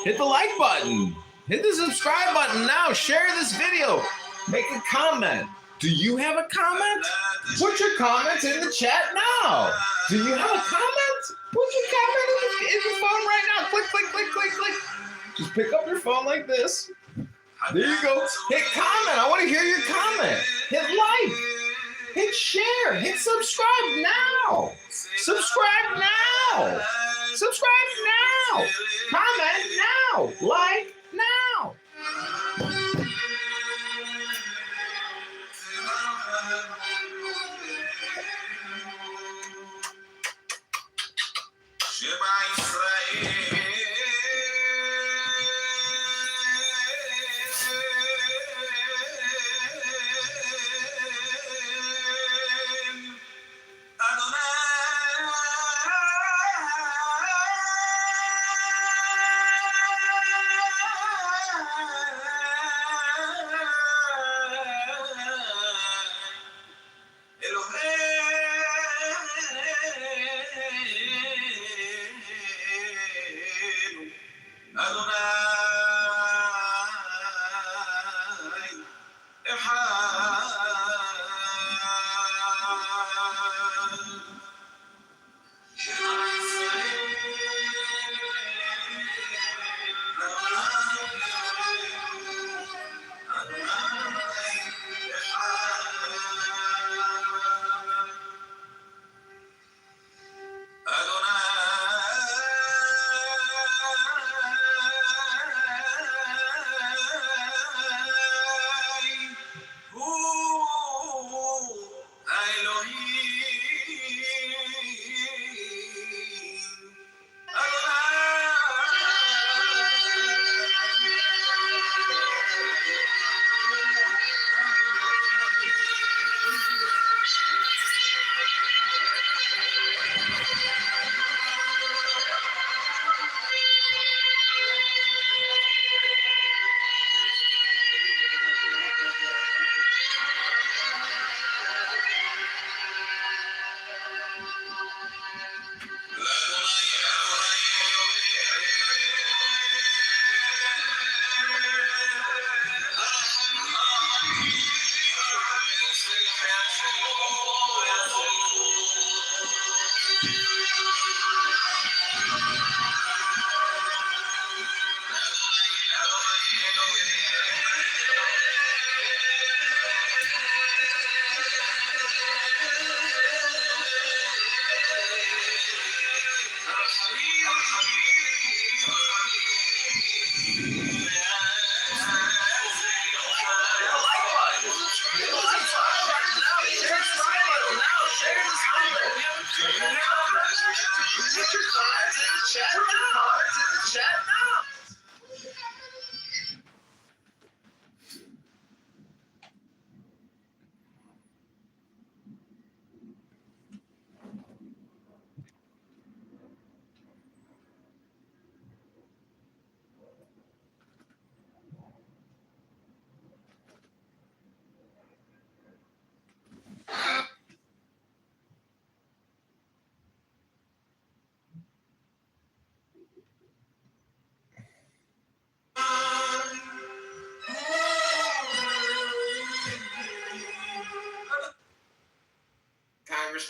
[SPEAKER 1] Hit the like button. Hit the subscribe button now. Share this video. Make a comment. Do you have a comment? Put your comments in the chat now. Do you have a comment? Put your comment in your phone right now. Click, click, click, click, click. Just pick up your phone like this. There you go. Hit comment. I want to hear your comment. Hit like. Hit share. Hit subscribe now. Subscribe now. Subscribe now. Comment now. Like now.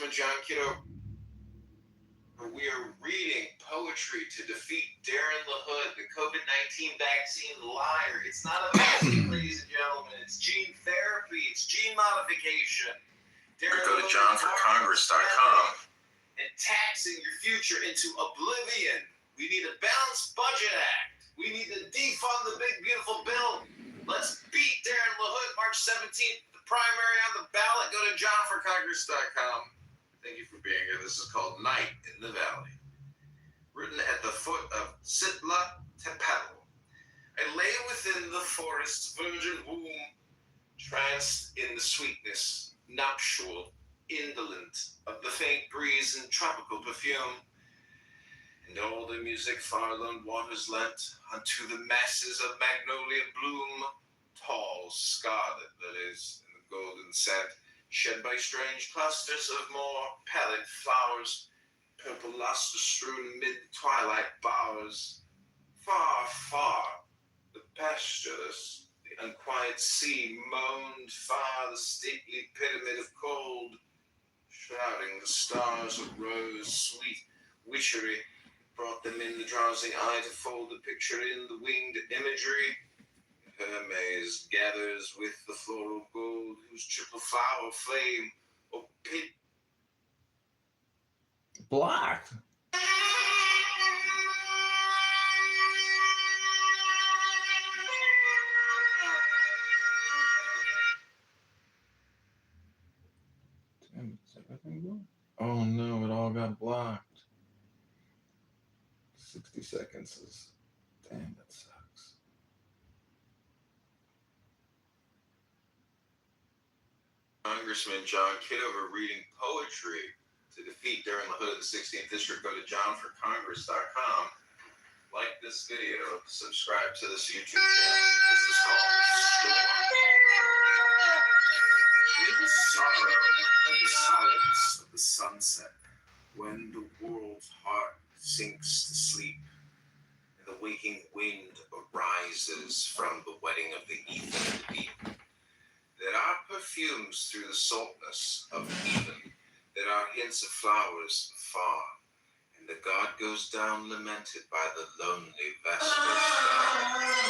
[SPEAKER 2] Congressman John Kitover. We are reading poetry to defeat Darren LaHood, the COVID-19 vaccine liar. It's not a vaccine, ladies and gentlemen. It's gene therapy. It's gene modification. Darren
[SPEAKER 8] Go to johnforcongress.com.
[SPEAKER 2] And taxing your future into oblivion. We need a balanced budget act. We need to defund the big, beautiful bill. Let's beat Darren LaHood March 17th. The primary on the ballot. Go to johnforcongress.com. Thank you for being here. This is called Night in the Valley. Written at the foot of Sitla Tepal. I lay within the forest's virgin womb, tranced in the sweetness, nuptial, indolent of the faint breeze and tropical perfume. And all the music far-lone waters lent unto the masses of magnolia bloom, tall scarlet lilies in the golden scent, shed by strange clusters of more pallid flowers, purple luster strewn mid twilight bowers. Far, far, the pastureless, the unquiet sea moaned far the stately pyramid of cold, shrouding the stars of rose, sweet witchery, brought them in the drowsing eye to fold the picture in the winged imagery. Hermes gathers with the floral gold, whose triple flower flame opaque.
[SPEAKER 1] Black. Damn, is everything blocked? Oh no, it all got blocked. 60 seconds is. Damn, that sucks.
[SPEAKER 2] Congressman John Kitover reading poetry to defeat Darren LaHood of the 16th District. Go to johnforcongress.com. Like this video. Subscribe to this YouTube channel. This is called Storm. In the sorrow and the silence of the sunset, when the world's heart sinks to sleep, and the waking wind arises from the wedding of the ether deep, there are perfumes through the saltness of even, there are hints of flowers far, and the god goes down lamented by the lonely vesper star.